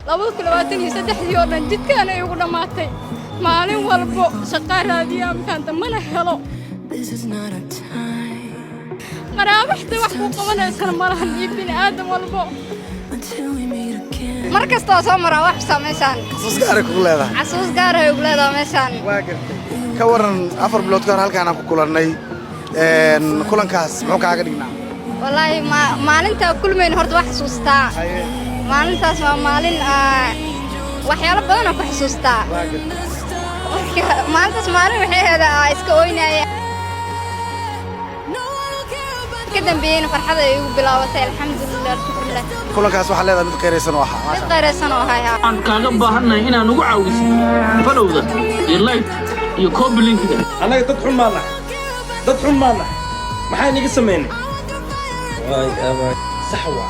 labada kulawaatin iyo saddexdii oo dhan jidkaan ay ugu dhamaatay maalin walbo shaqo raadiyaa markaan dambana helo qaraabaxda wax ku qabanaysan malahan iyo bini'aadam walbo markasta oo soo maraa wax sameysaan xasuus gaar ah ku leedahay xasuus gaar ah ugu leedahay meeshaan waa gartay ka waran 4 bilood ka hor halkaan aan ku kulannay kulankaas muxuu kaaga dhignaa wallaahi maalinta kulmeen horta wax xasuustaa maalintaas waa maalin waxyaalo badan oo ku xasuustaa maalintaas maalin waxay heedaa iska ooynaya ka dambeeyayna farxada ay ugu bilaabatay alxamdulilah shukrillah kulankaas waxa leedahay mid qeyraysan oo ahaa mid qeyraysan oo ahaa aan kaaga baahannahay inaan ugu caawiso falowda iyo like iyo copy linkiga anaga dad xun maana maxay niga sameeyeen waay sax waa